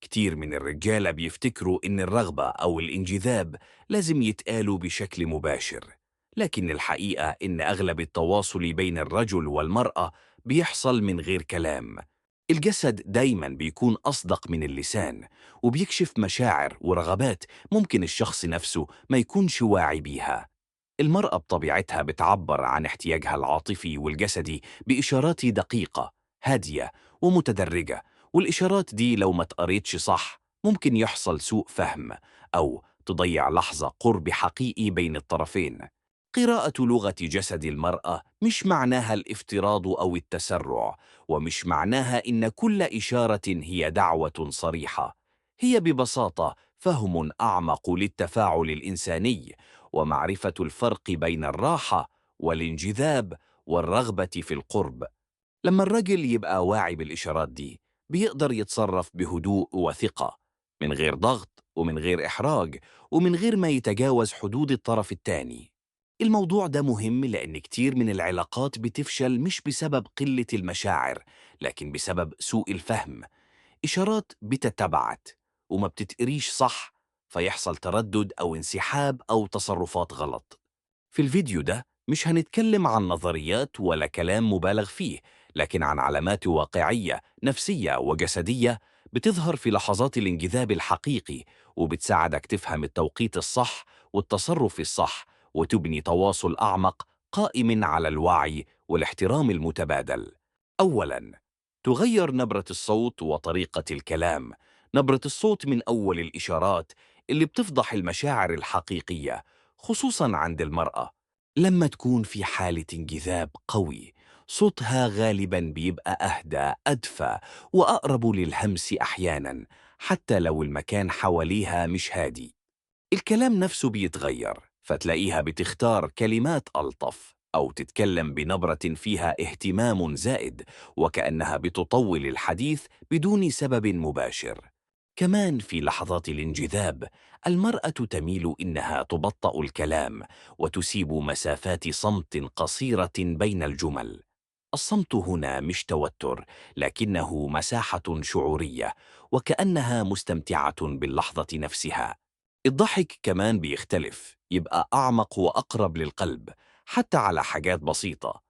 كتير من الرجالة بيفتكروا إن الرغبة أو الانجذاب لازم يتقالوا بشكل مباشر، لكن الحقيقة إن أغلب التواصل بين الرجل والمرأة بيحصل من غير كلام. الجسد دايما بيكون أصدق من اللسان، وبيكشف مشاعر ورغبات ممكن الشخص نفسه ما يكونش واعي بيها. المرأة بطبيعتها بتعبر عن احتياجها العاطفي والجسدي بإشارات دقيقة، هادية ومتدرجة، والإشارات دي لو ما تقريتش صح ممكن يحصل سوء فهم أو تضيع لحظة قرب حقيقي بين الطرفين. قراءة لغة جسد المرأة مش معناها الافتراض أو التسرع، ومش معناها إن كل إشارة هي دعوة صريحة. هي ببساطة فهم أعمق للتفاعل الإنساني، ومعرفة الفرق بين الراحة والانجذاب والرغبة في القرب. لما الرجل يبقى واعي بالإشارات دي بيقدر يتصرف بهدوء وثقة، من غير ضغط ومن غير إحراج ومن غير ما يتجاوز حدود الطرف التاني. الموضوع ده مهم لأن كتير من العلاقات بتفشل مش بسبب قلة المشاعر، لكن بسبب سوء الفهم. إشارات بتتبعت وما بتتقريش صح، فيحصل تردد أو انسحاب أو تصرفات غلط. في الفيديو ده مش هنتكلم عن نظريات ولا كلام مبالغ فيه، لكن عن علامات واقعية نفسية وجسدية بتظهر في لحظات الانجذاب الحقيقي، وبتساعدك تفهم التوقيت الصح والتصرف الصح، وتبني تواصل أعمق قائم على الوعي والاحترام المتبادل. أولاً، تغير نبرة الصوت وطريقة الكلام. نبرة الصوت من أول الإشارات اللي بتفضح المشاعر الحقيقية، خصوصاً عند المرأة. لما تكون في حالة انجذاب قوي، صوتها غالباً بيبقى أهدى، أدفى، وأقرب للهمس أحياناً، حتى لو المكان حواليها مش هادي. الكلام نفسه بيتغير، فتلاقيها بتختار كلمات ألطف أو تتكلم بنبرة فيها اهتمام زائد، وكأنها بتطول الحديث بدون سبب مباشر. كمان في لحظات الانجذاب المرأة تميل إنها تبطأ الكلام وتسيب مسافات صمت قصيرة بين الجمل. الصمت هنا مش توتر، لكنه مساحة شعورية، وكأنها مستمتعة باللحظة نفسها. الضحك كمان بيختلف، يبقى أعمق وأقرب للقلب، حتى على حاجات بسيطة.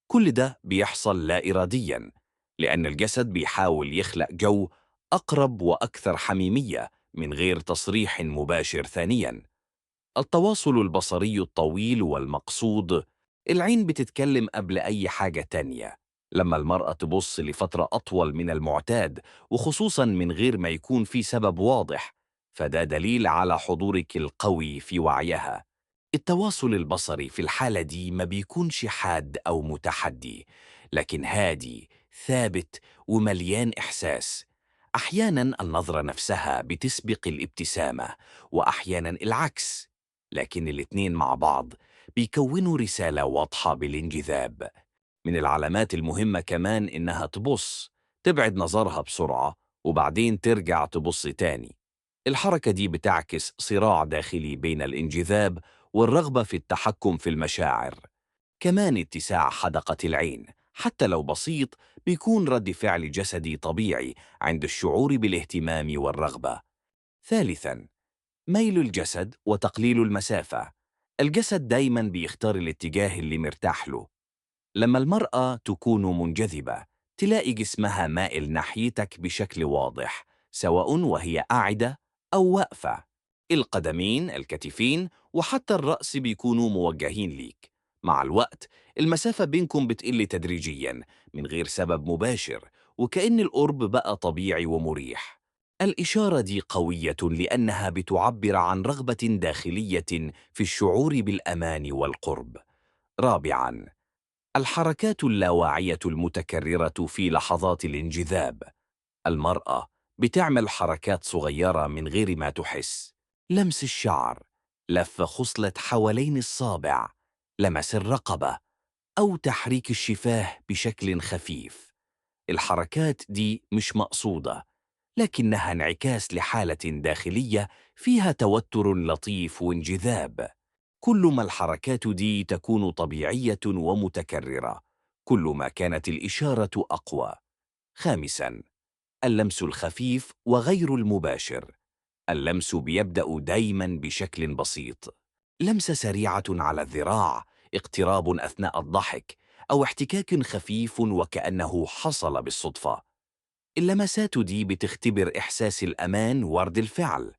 كل ده بيحصل لا إرادياً، لأن الجسد بيحاول يخلق جو أقرب وأكثر حميمية من غير تصريح مباشر. ثانياً، التواصل البصري الطويل والمقصود. العين بتتكلم قبل أي حاجة تانية. لما المرأة تبص لفترة أطول من المعتاد، وخصوصا من غير ما يكون في سبب واضح، فده دليل على حضورك القوي في وعيها. التواصل البصري في الحالة دي ما بيكونش حاد أو متحدي، لكن هادي، ثابت، ومليان إحساس. أحيانا النظرة نفسها بتسبق الابتسامة، وأحيانا العكس، لكن الاتنين مع بعض بيكونوا رسالة واضحة بالانجذاب. من العلامات المهمة كمان إنها تبص، تبعد نظرها بسرعة، وبعدين ترجع تبص تاني. الحركة دي بتعكس صراع داخلي بين الانجذاب والرغبة في التحكم في المشاعر. كمان اتساع حدقة العين حتى لو بسيط بيكون رد فعل جسدي طبيعي عند الشعور بالاهتمام والرغبة. ثالثاً، ميل الجسد وتقليل المسافة. الجسد دايماً بيختار الاتجاه اللي مرتاح له. لما المرأة تكون منجذبة تلاقي جسمها مائل ناحيتك بشكل واضح، سواء وهي قاعدة أو واقفة. القدمين، الكتفين، وحتى الرأس بيكونوا موجهين ليك. مع الوقت المسافة بينكم بتقل تدريجيا من غير سبب مباشر، وكأن القرب بقى طبيعي ومريح. الإشارة دي قوية لأنها بتعبر عن رغبة داخلية في الشعور بالأمان والقرب. رابعاً، الحركات اللاواعية المتكررة في لحظات الانجذاب. المرأة بتعمل حركات صغيرة من غير ما تحس: لمس الشعر، لف خصلة حوالين الصابع، لمس الرقبة، أو تحريك الشفاه بشكل خفيف. الحركات دي مش مقصودة، لكنها انعكاس لحالة داخلية فيها توتر لطيف وانجذاب. كل ما الحركات دي تكون طبيعية ومتكررة، كل ما كانت الإشارة أقوى. خامساً، اللمس الخفيف وغير المباشر. اللمس بيبدأ دايما بشكل بسيط، لمسة سريعة على الذراع، اقتراب أثناء الضحك، أو احتكاك خفيف وكأنه حصل بالصدفة. اللمسات دي بتختبر إحساس الأمان ورد الفعل،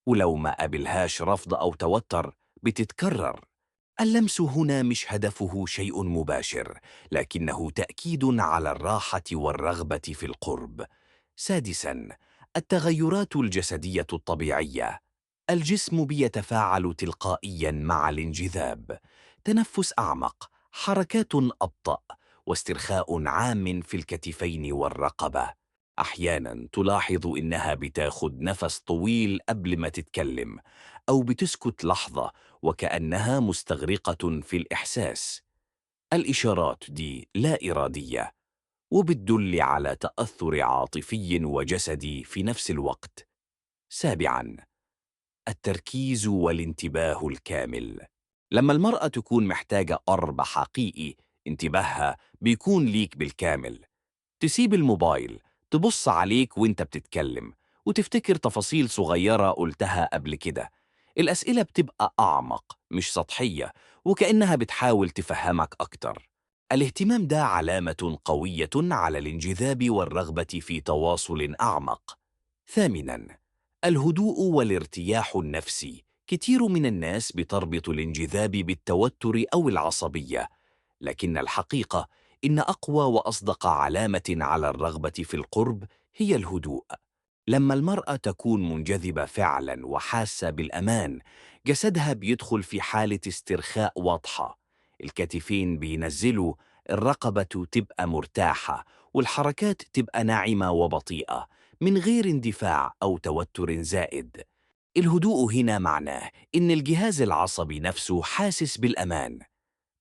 ولو ما قابلهاش رفض أو توتر بتتكرر. اللمس هنا مش هدفه شيء مباشر، لكنه تأكيد على الراحة والرغبة في القرب. سادساً، التغيرات الجسدية الطبيعية. الجسم بيتفاعل تلقائياً مع الانجذاب، تنفس أعمق، حركات أبطأ، واسترخاء عام في الكتفين والرقبة. أحياناً تلاحظ إنها بتاخد نفس طويل قبل ما تتكلم، أو بتسكت لحظة وكأنها مستغرقة في الإحساس. الإشارات دي لا إرادية، وبتدل على تأثر عاطفي وجسدي في نفس الوقت. سابعاً، التركيز والانتباه الكامل. لما المرأة تكون محتاجة قرب حقيقي، انتباهها بيكون ليك بالكامل. تسيب الموبايل، تبص عليك وانت بتتكلم، وتفتكر تفاصيل صغيرة قلتها قبل كده. الأسئلة بتبقى أعمق مش سطحية، وكأنها بتحاول تفهمك أكتر. الاهتمام ده علامة قوية على الانجذاب والرغبة في تواصل أعمق. ثامناً، الهدوء والارتياح النفسي. كتير من الناس بتربط الانجذاب بالتوتر أو العصبية، لكن الحقيقة إن أقوى وأصدق علامة على الرغبة في القرب هي الهدوء. لما المرأة تكون منجذبة فعلا وحاسة بالأمان، جسدها بيدخل في حالة استرخاء واضحة، الكتفين بينزلوا، الرقبة تبقى مرتاحة، والحركات تبقى ناعمة وبطيئة من غير اندفاع أو توتر زائد. الهدوء هنا معناه إن الجهاز العصبي نفسه حاسس بالأمان،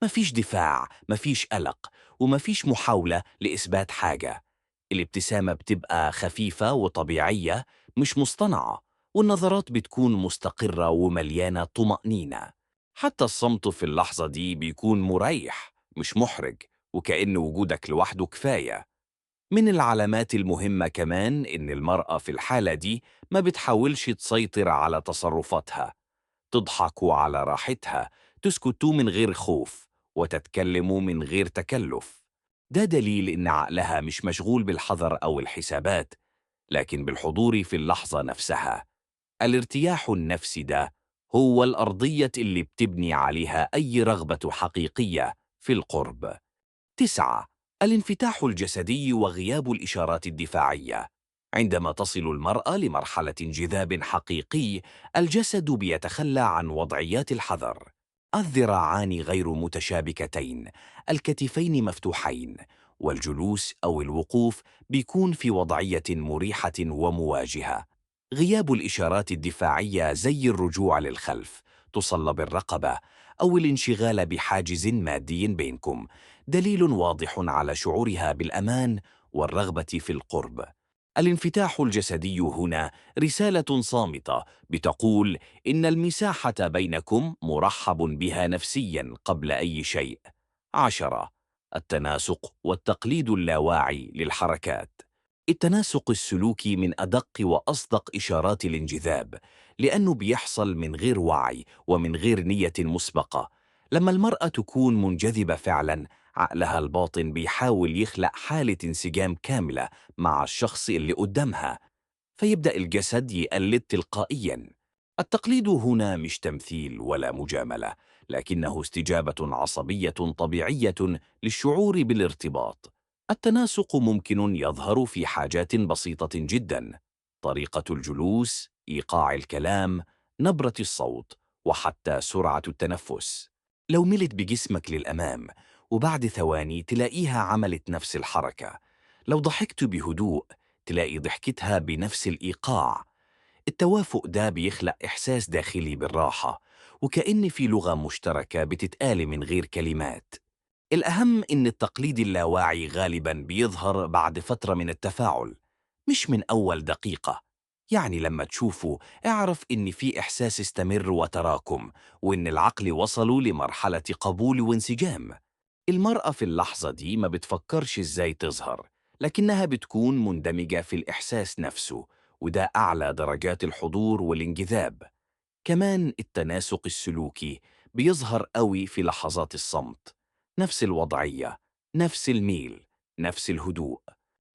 مفيش دفاع، مفيش قلق، ومفيش محاولة لإثبات حاجة. الابتسامة بتبقى خفيفة وطبيعية، مش مصطنعة، والنظرات بتكون مستقرة ومليانة طمأنينة. حتى الصمت في اللحظة دي بيكون مريح مش محرج، وكأن وجودك لوحده كفاية. من العلامات المهمة كمان إن المرأة في الحالة دي ما بتحاولش تسيطر على تصرفاتها، تضحك على راحتها، تسكت من غير خوف، وتتكلم من غير تكلف. ده دليل إن عقلها مش مشغول بالحذر أو الحسابات، لكن بالحضور في اللحظة نفسها. الارتياح النفسي ده هو الأرضية اللي بتبني عليها أي رغبة حقيقية في القرب. 9. الانفتاح الجسدي وغياب الإشارات الدفاعية. عندما تصل المرأة لمرحلة انجذاب حقيقي، الجسد بيتخلى عن وضعيات الحذر. الذراعان غير متشابكتين، الكتفين مفتوحين، والجلوس أو الوقوف بيكون في وضعية مريحة ومواجهة. غياب الإشارات الدفاعية زي الرجوع للخلف، تصلب الرقبة، أو الانشغال بحاجز مادي بينكم دليل واضح على شعورها بالأمان والرغبة في القرب. الانفتاح الجسدي هنا رسالة صامتة بتقول إن المساحة بينكم مرحب بها نفسيا قبل أي شيء. 10. التناسق والتقليد اللاواعي للحركات. التناسق السلوكي من أدق وأصدق إشارات الانجذاب، لأنه بيحصل من غير وعي ومن غير نية مسبقة. لما المرأة تكون منجذبة فعلا، عقلها الباطن بيحاول يخلق حالة انسجام كاملة مع الشخص اللي قدامها، فيبدأ الجسد يقلد تلقائيا. التقليد هنا مش تمثيل ولا مجاملة، لكنه استجابة عصبية طبيعية للشعور بالارتباط. التناسق ممكن يظهر في حاجات بسيطة جدا: طريقة الجلوس، إيقاع الكلام، نبرة الصوت، وحتى سرعة التنفس. لو ملت بجسمك للأمام وبعد ثواني تلاقيها عملت نفس الحركة، لو ضحكت بهدوء تلاقي ضحكتها بنفس الإيقاع. التوافق ده بيخلق إحساس داخلي بالراحة، وكأن في لغة مشتركة بتتقال من غير كلمات. الأهم إن التقليد اللاواعي غالباً بيظهر بعد فترة من التفاعل، مش من أول دقيقة. يعني لما تشوفه اعرف إن في إحساس استمر وتراكم، وإن العقل وصلوا لمرحلة قبول وانسجام. المرأة في اللحظة دي ما بتفكرش إزاي تظهر، لكنها بتكون مندمجة في الإحساس نفسه، وده أعلى درجات الحضور والانجذاب. كمان التناسق السلوكي بيظهر قوي في لحظات الصمت، نفس الوضعية، نفس الميل، نفس الهدوء.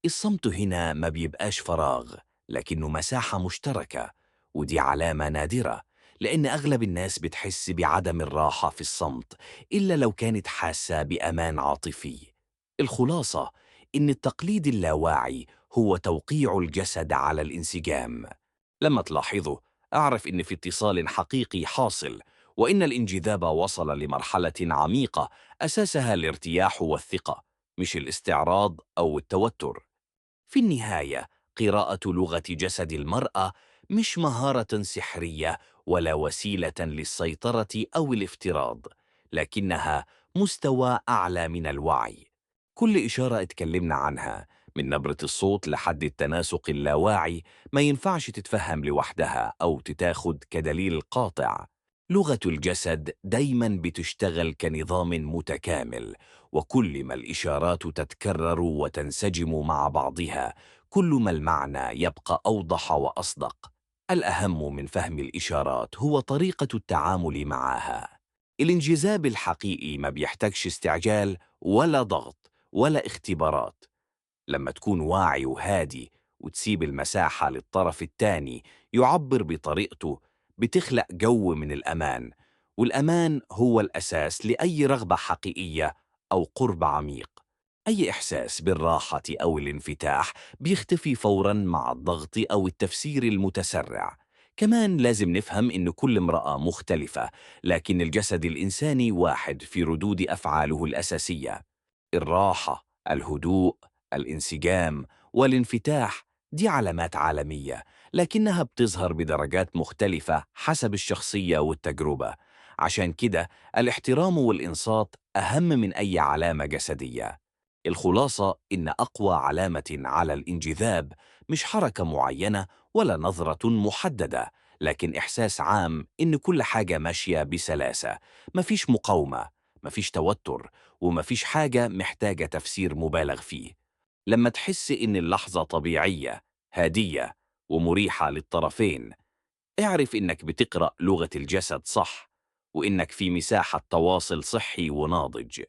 الصمت هنا ما بيبقاش فراغ، لكنه مساحة مشتركة، ودي علامة نادرة، لأن أغلب الناس بتحس بعدم الراحة في الصمت إلا لو كانت حاسة بأمان عاطفي. الخلاصة إن التقليد اللاواعي هو توقيع الجسد على الانسجام. لما تلاحظه، أعرف إن في اتصال حقيقي حاصل، وإن الانجذاب وصل لمرحلة عميقة أساسها الارتياح والثقة، مش الاستعراض أو التوتر. في النهاية، قراءة لغة جسد المرأة مش مهارة سحرية ولا وسيلة للسيطرة أو الافتراض، لكنها مستوى أعلى من الوعي. كل إشارة اتكلمنا عنها، من نبرة الصوت لحد التناسق اللاواعي، ما ينفعش تتفهم لوحدها أو تتاخد كدليل قاطع. لغة الجسد دايما بتشتغل كنظام متكامل، وكل ما الإشارات تتكرر وتنسجم مع بعضها، كل ما المعنى يبقى أوضح وأصدق. الأهم من فهم الإشارات هو طريقة التعامل معها. الانجذاب الحقيقي ما بيحتاجش استعجال ولا ضغط ولا اختبارات. لما تكون واعي وهادي وتسيب المساحة للطرف التاني يعبر بطريقته، بتخلق جو من الأمان، والأمان هو الأساس لأي رغبة حقيقية أو قرب عميق. أي إحساس بالراحة أو الانفتاح بيختفي فوراً مع الضغط أو التفسير المتسرع. كمان لازم نفهم إن كل امرأة مختلفة، لكن الجسد الإنساني واحد في ردود أفعاله الأساسية. الراحة، الهدوء، الانسجام والانفتاح دي علامات عالمية، لكنها بتظهر بدرجات مختلفة حسب الشخصية والتجربة. عشان كده الاحترام والإنصات أهم من أي علامة جسدية. الخلاصة إن أقوى علامة على الانجذاب مش حركة معينة ولا نظرة محددة، لكن إحساس عام إن كل حاجة ماشية بسلاسة، مفيش مقاومة، مفيش توتر، ومفيش حاجة محتاجة تفسير مبالغ فيه. لما تحس إن اللحظة طبيعية، هادية، ومريحة للطرفين، اعرف إنك بتقرأ لغة الجسد صح، وإنك في مساحة تواصل صحي وناضج.